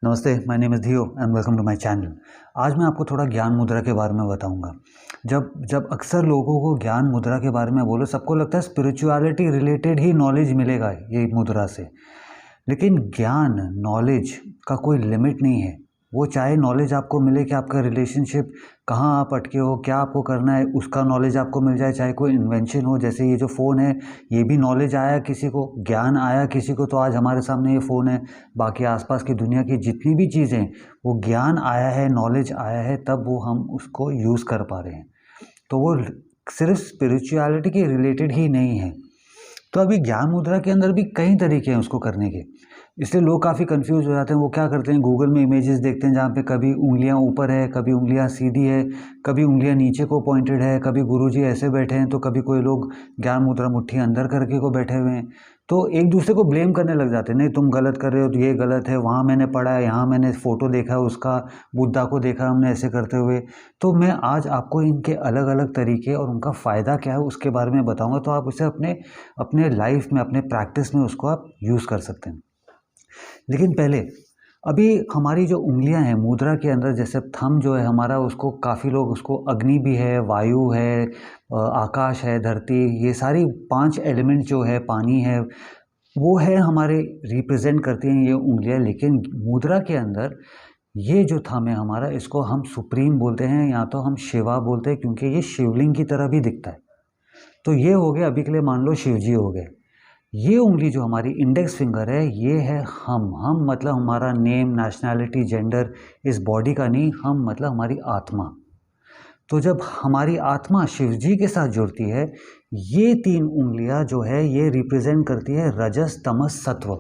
नमस्ते, my name is Dhiyo and welcome to my channel. आज मैं आपको थोड़ा ज्ञान मुद्रा के बारे में बताऊंगा। जब जब अक्सर लोगों को ज्ञान मुद्रा के बारे में बोलो, सबको लगता है स्पिरिचुअलिटी रिलेटेड ही नॉलेज मिलेगा ये मुद्रा से। लेकिन ज्ञान, नॉलेज का कोई लिमिट नहीं है। वो चाहे नॉलेज आपको मिले कि आपका रिलेशनशिप कहाँ आप अटके हो, क्या आपको करना है, उसका नॉलेज आपको मिल जाए। चाहे कोई इन्वेंशन हो, जैसे ये जो फ़ोन है, ये भी नॉलेज आया किसी को, ज्ञान आया किसी को, तो आज हमारे सामने ये फ़ोन है। बाकी आसपास की दुनिया की जितनी भी चीज़ें, वो ज्ञान आया है, नॉलेज आया है, तब वो हम उसको यूज़ कर पा रहे हैं। तो वो सिर्फ स्पिरिचुअलिटी के रिलेटेड ही नहीं है। तो अभी ज्ञान मुद्रा के अंदर भी कई तरीके हैं उसको करने के, इसलिए लोग काफ़ी कंफ्यूज हो जाते हैं। वो क्या करते हैं, गूगल में इमेजेस देखते हैं जहाँ पे कभी उंगलियाँ ऊपर है, कभी उंगलियाँ सीधी है, कभी उंगलियाँ नीचे को पॉइंटेड है, कभी गुरुजी ऐसे बैठे हैं, तो कभी कोई लोग ज्ञान मुद्रा मुट्ठी अंदर करके को बैठे हुए हैं। तो एक दूसरे को ब्लेम करने लग जाते हैं, नहीं तुम गलत कर रहे हो, तो ये गलत है, वहाँ मैंने पढ़ा है, यहाँ मैंने फ़ोटो देखा है उसका, बुद्धा को देखा हमने ऐसे करते हुए। तो मैं आज आपको इनके अलग अलग तरीके और उनका फ़ायदा क्या है उसके बारे में बताऊँगा, तो आप उसे अपने अपने लाइफ में, अपने प्रैक्टिस में उसको आप यूज़ कर सकते हैं। लेकिन पहले, अभी हमारी जो उंगलियां हैं मुद्रा के अंदर, जैसे थंब जो है हमारा, उसको काफ़ी लोग, उसको अग्नि भी है, वायु है, आकाश है, धरती, ये सारी 5 एलिमेंट जो है, पानी है, वो है हमारे, रिप्रेजेंट करती हैं ये उंगलियां। लेकिन मुद्रा के अंदर ये जो थंब है हमारा, इसको हम सुप्रीम बोलते हैं, या तो हम शिवा बोलते हैं, क्योंकि ये शिवलिंग की तरह भी दिखता है। तो ये हो गया, अभी के लिए मान लो शिव जी हो गए। ये उंगली जो हमारी इंडेक्स फिंगर है, ये है हम मतलब हमारा नेम, नेशनैलिटी, जेंडर, इस बॉडी का नहीं, हम मतलब हमारी आत्मा। तो जब हमारी आत्मा शिव जी के साथ जुड़ती है, ये 3 उंगलियां जो है, ये रिप्रेजेंट करती है रजस, तमस, सत्व।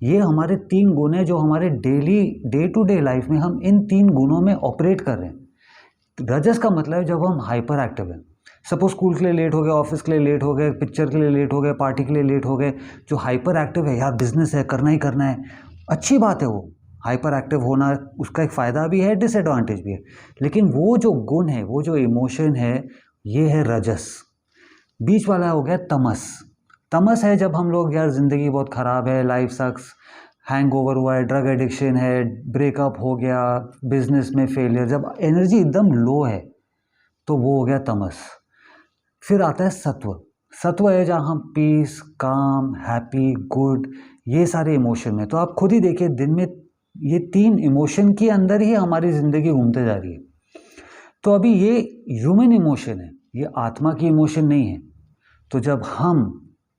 ये हमारे 3 गुण हैं जो हमारे daily, day to day life में हम इन 3 गुणों में ऑपरेट कर रहे हैं। रजस का मतलब है जब हम हाइपर एक्टिव हैं। सपोज स्कूल के लिए लेट हो गए, ऑफिस के लिए लेट हो गए, पिक्चर के लिए लेट हो गए, पार्टी के लिए लेट हो गए। जो हाइपर एक्टिव है, यार बिजनेस है, करना ही करना है, अच्छी बात है वो हाइपर एक्टिव होना, उसका एक फ़ायदा भी है, डिसएडवांटेज भी है। लेकिन वो जो गुण है, वो जो इमोशन है, ये है रजस। बीच वाला हो गया तमस। तमस है जब हम लोग, यार ज़िंदगी बहुत ख़राब है, लाइफ सक्स, हैंगओवर हुआ है, ड्रग एडिक्शन है, ब्रेकअप हो गया, बिजनेस में फेलियर, जब एनर्जी एकदम लो है, तो वो हो गया तमस। फिर आता है सत्व। सत्व है जहाँ हम पीस, काम, हैप्पी, गुड, ये सारे इमोशन में। तो आप खुद ही देखिए, दिन में ये 3 इमोशन के अंदर ही हमारी ज़िंदगी घूमते जा रही है। तो अभी ये ह्यूमन इमोशन है, ये आत्मा की इमोशन नहीं है। तो जब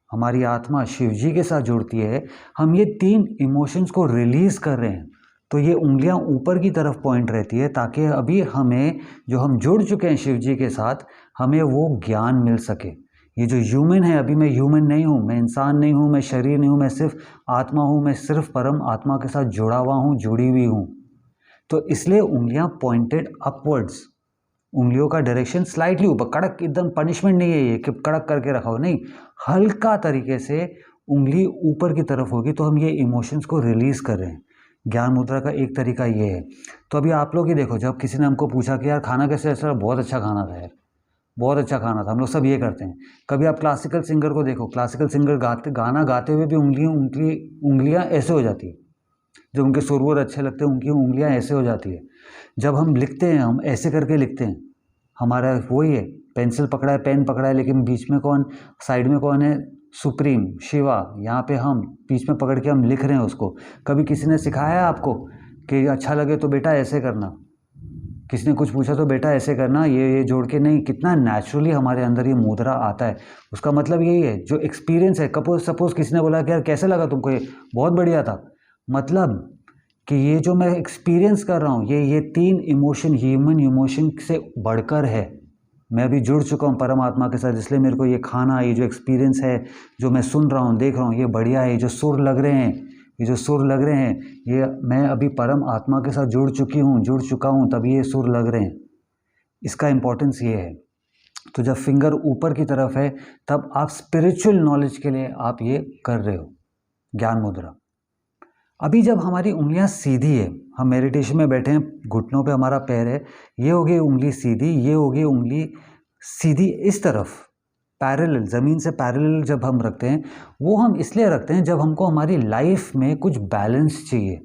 हमारी आत्मा शिव जी के साथ जुड़ती है, हम ये 3 इमोशंस को रिलीज़ कर रहे हैं, तो ये उंगलियां ऊपर की तरफ पॉइंट रहती है, ताकि अभी हमें, जो हम जुड़ चुके हैं शिव जी के साथ, हमें वो ज्ञान मिल सके। ये जो ह्यूमन है, अभी मैं ह्यूमन नहीं हूँ, मैं इंसान नहीं हूँ, मैं शरीर नहीं हूँ, मैं सिर्फ आत्मा हूँ, मैं सिर्फ परम आत्मा के साथ जुड़ा हुआ हूँ, जुड़ी हुई हूँ। तो इसलिए उंगलियां पॉइंटेड अपवर्ड्स, उंगलियों का डायरेक्शन स्लाइटली ऊपर, कड़क एकदम पनिशमेंट नहीं है ये कि कड़क करके रखा हो, नहीं, हल्का तरीके से उंगली ऊपर की तरफ होगी, तो हम ये इमोशंस को रिलीज़ कर रहे हैं। ज्ञान मुद्रा का एक तरीका ये है। तो अभी आप लोग ही देखो, जब किसी ने हमको पूछा कि यार खाना कैसे, ऐसा बहुत अच्छा खाना था यार, बहुत अच्छा खाना था, हम लोग सब ये करते हैं। कभी आप क्लासिकल सिंगर को देखो, क्लासिकल सिंगर गाना गाते हुए भी उंगलियां ऐसे हो जाती है, जो उनके सुर अच्छे लगते हैं उनकी उंगलियां ऐसे हो जाती है। जब हम लिखते हैं, हम ऐसे करके लिखते हैं, हमारा वही है, पेंसिल पकड़ा है, पेन पकड़ा है, लेकिन बीच में कौन, साइड में कौन है, सुप्रीम शिवा, यहाँ पे हम बीच में पकड़ के हम लिख रहे हैं उसको। कभी किसी ने सिखाया है आपको कि अच्छा लगे तो बेटा ऐसे करना, किसी ने कुछ पूछा तो बेटा ऐसे करना, ये जोड़ के नहीं, कितना नेचुरली हमारे अंदर ये मुद्रा आता है। उसका मतलब यही है, जो एक्सपीरियंस है। सपोज किसी ने बोला कि यार कैसे लगा तुमको, ये बहुत बढ़िया था, मतलब कि ये जो मैं एक्सपीरियंस कर रहा हूँ, ये 3 इमोशन ह्यूमन इमोशन से बढ़कर है। मैं अभी जुड़ चुका हूँ परमात्मा के साथ, इसलिए मेरे को ये खाना, ये जो एक्सपीरियंस है, जो मैं सुन रहा हूँ, देख रहा हूँ, ये बढ़िया है। ये जो सुर लग रहे हैं, ये मैं अभी परम आत्मा के साथ जुड़ चुका हूँ, तभी ये सुर लग रहे हैं। इसका इम्पोर्टेंस ये है। तो जब फिंगर ऊपर की तरफ है, तब आप स्पिरिचुअल नॉलेज के लिए आप ये कर रहे हो, ज्ञान मुद्रा। अभी जब हमारी उंगलियां सीधी है, हम मेडिटेशन में बैठे हैं, घुटनों पे हमारा पैर है, ये हो गई उंगली सीधी, ये हो गई उंगली सीधी इस तरफ, पैरेलल, ज़मीन से पैरेलल जब हम रखते हैं, वो हम इसलिए रखते हैं जब हमको हमारी लाइफ में कुछ बैलेंस चाहिए।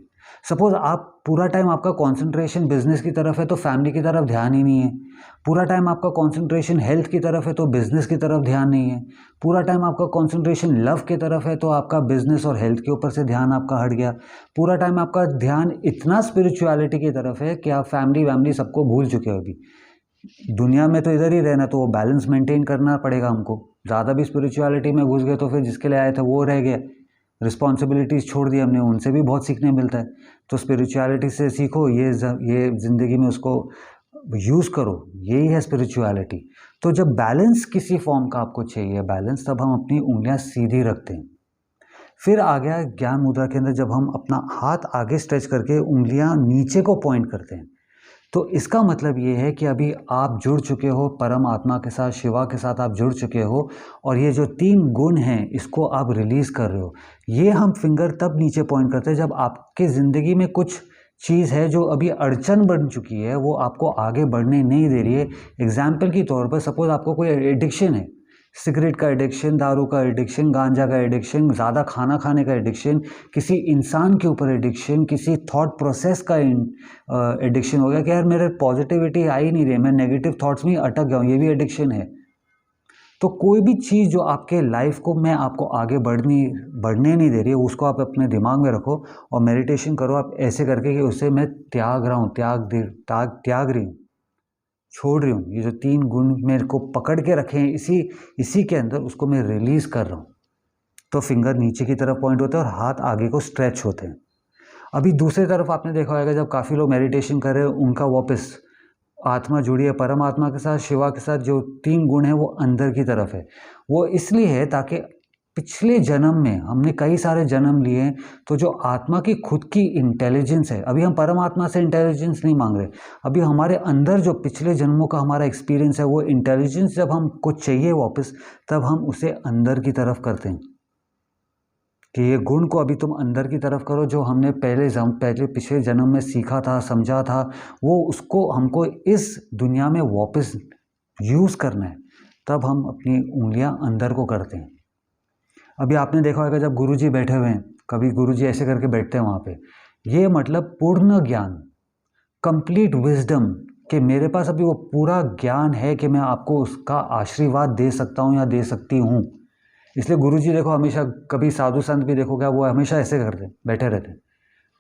सपोज़ आप पूरा टाइम आपका कंसंट्रेशन बिजनेस की तरफ है तो फैमिली की तरफ ध्यान ही नहीं है। पूरा टाइम आपका कंसंट्रेशन हेल्थ की तरफ है तो बिजनेस की तरफ ध्यान नहीं है। पूरा टाइम आपका कंसंट्रेशन लव की तरफ है तो आपका बिजनेस और हेल्थ के ऊपर से ध्यान आपका हट गया। पूरा टाइम आपका ध्यान इतना स्पिरिचुअलिटी की तरफ है कि आप फैमिली वैमिली सबको भूल चुके हो अभी। दुनिया में तो इधर ही रहना, तो वो बैलेंस मेंटेन करना पड़ेगा हमको। ज़्यादा भी स्पिरिचुअलिटी में घुस गए तो फिर जिसके लिए आए थे वो रह गए, रिस्पॉन्सिबिलिटीज़ छोड़ दी हमने, उनसे भी बहुत सीखने मिलता है। तो स्पिरिचुअलिटी से सीखो, ये ज़िंदगी में उसको यूज़ करो, यही है स्पिरिचुअलिटी। तो जब बैलेंस किसी फॉर्म का आपको चाहिए बैलेंस, तब हम अपनी उंगलियां सीधी रखते हैं। फिर आ गया ज्ञान मुद्रा के अंदर, जब हम अपना हाथ आगे स्ट्रेच करके उंगलियां नीचे को पॉइंट करते हैं, तो इसका मतलब ये है कि अभी आप जुड़ चुके हो परम आत्मा के साथ, शिवा के साथ आप जुड़ चुके हो, और ये जो 3 गुण हैं इसको आप रिलीज़ कर रहे हो। ये हम फिंगर तब नीचे पॉइंट करते हैं जब आपके ज़िंदगी में कुछ चीज़ है जो अभी अड़चन बन चुकी है, वो आपको आगे बढ़ने नहीं दे रही है। एग्जाम्पल के तौर पर सपोज़ आपको कोई एडिक्शन है, सिगरेट का एडिक्शन, दारू का एडिक्शन, गांजा का एडिक्शन, ज़्यादा खाना खाने का एडिक्शन, किसी इंसान के ऊपर एडिक्शन, किसी थॉट प्रोसेस का एडिक्शन हो गया कि यार मेरे पॉजिटिविटी आ ही नहीं रही, मैं नेगेटिव थॉट्स में अटक गया हूँ, ये भी एडिक्शन है। तो कोई भी चीज़ जो आपके लाइफ को मैं आपको आगे बढ़ने नहीं दे रही है, उसको आप अपने दिमाग में रखो और मेडिटेशन करो आप ऐसे करके कि उसे मैं त्याग रहा हूँ, त्याग रही हूँ, छोड़ रही हूँ। ये जो 3 गुण मेरे को पकड़ के रखे हैं इसी के अंदर, उसको मैं रिलीज़ कर रहा हूँ। तो फिंगर नीचे की तरफ पॉइंट होते हैं और हाथ आगे को स्ट्रेच होते हैं। अभी दूसरी तरफ आपने देखा होगा जब काफ़ी लोग मेडिटेशन कर रहे हैं, उनका वापस आत्मा जुड़ी है परमात्मा के साथ, शिवा के साथ, जो 3 गुण हैं वो अंदर की तरफ है। वो इसलिए है ताकि पिछले जन्म में हमने कई सारे जन्म लिए हैं, तो जो आत्मा की खुद की इंटेलिजेंस है, अभी हम परमात्मा से इंटेलिजेंस नहीं मांग रहे, अभी हमारे अंदर जो पिछले जन्मों का हमारा एक्सपीरियंस है, वो इंटेलिजेंस जब हमको चाहिए वापस, तब हम उसे अंदर की तरफ करते हैं कि ये गुण को अभी तुम अंदर की तरफ करो, जो हमने पहले पिछले जन्म में सीखा था, समझा था, वो उसको हमको इस दुनिया में वापस यूज़ करना है। तब हम अपनी उंगलियां अंदर को करते हैं। अभी आपने देखा होगा जब गुरुजी बैठे हुए हैं, कभी गुरुजी ऐसे करके बैठते हैं वहाँ पे, ये मतलब पूर्ण ज्ञान, कंप्लीट विजडम, कि मेरे पास अभी वो पूरा ज्ञान है कि मैं आपको उसका आशीर्वाद दे सकता हूँ या दे सकती हूँ। इसलिए गुरुजी देखो हमेशा, कभी साधु संत भी देखोगे वो हमेशा ऐसे करते हैं, बैठे रहते हैं,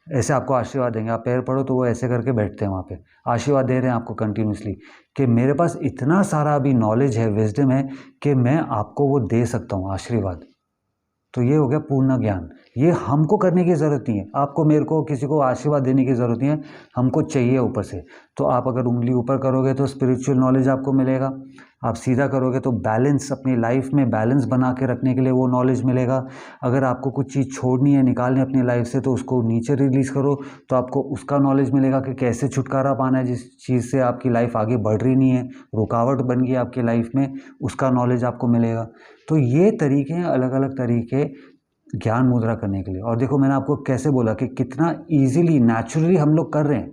ऐसे आपको आशीर्वाद देंगे। आप पैर पड़ो तो वो ऐसे करके बैठते हैं वहाँ पे, आशीर्वाद दे रहे हैं आपको कंटिन्यूसली कि मेरे पास इतना सारा अभी नॉलेज है, विजडम है कि मैं आपको वो दे सकता हूँ आशीर्वाद। तो ये हो गया पूर्ण ज्ञान। ये हमको करने की ज़रूरत नहीं है, आपको मेरे को किसी को आशीर्वाद देने की ज़रूरत नहीं है, हमको चाहिए ऊपर से। तो आप अगर उंगली ऊपर करोगे तो स्पिरिचुअल नॉलेज आपको मिलेगा, आप सीधा करोगे तो बैलेंस, अपनी लाइफ में बैलेंस बना के रखने के लिए वो नॉलेज मिलेगा। अगर आपको कुछ चीज़ छोड़नी है, निकालनी है अपनी लाइफ से, तो उसको नीचे रिलीज़ करो तो आपको उसका नॉलेज मिलेगा कि कैसे छुटकारा पाना है, जिस चीज़ से आपकी लाइफ आगे बढ़ रही नहीं है, रुकावट बन गई आपकी लाइफ में, उसका नॉलेज आपको मिलेगा। तो ये तरीके हैं, अलग अलग तरीके ज्ञान मुद्रा करने के लिए। और देखो मैंने आपको कैसे बोला कि कितना ईजिली नेचुरली हम लोग कर रहे हैं।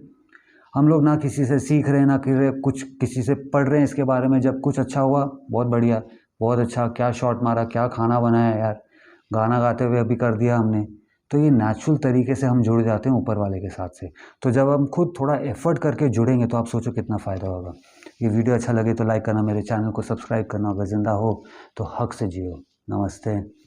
हम लोग ना किसी से सीख रहे हैं, ना कुछ किसी से पढ़ रहे हैं इसके बारे में। जब कुछ अच्छा हुआ, बहुत बढ़िया, बहुत अच्छा, क्या शॉट मारा, क्या खाना बनाया यार, गाना गाते हुए अभी कर दिया हमने। तो ये नेचुरल तरीके से हम जुड़ जाते हैं ऊपर वाले के साथ से। तो जब हम खुद थोड़ा एफर्ट करके जुड़ेंगे तो आप सोचो कितना फ़ायदा होगा। ये वीडियो अच्छा लगे तो लाइक करना, मेरे चैनल को सब्सक्राइब करना, अगर ज़िंदा हो तो हक से जियो। नमस्ते।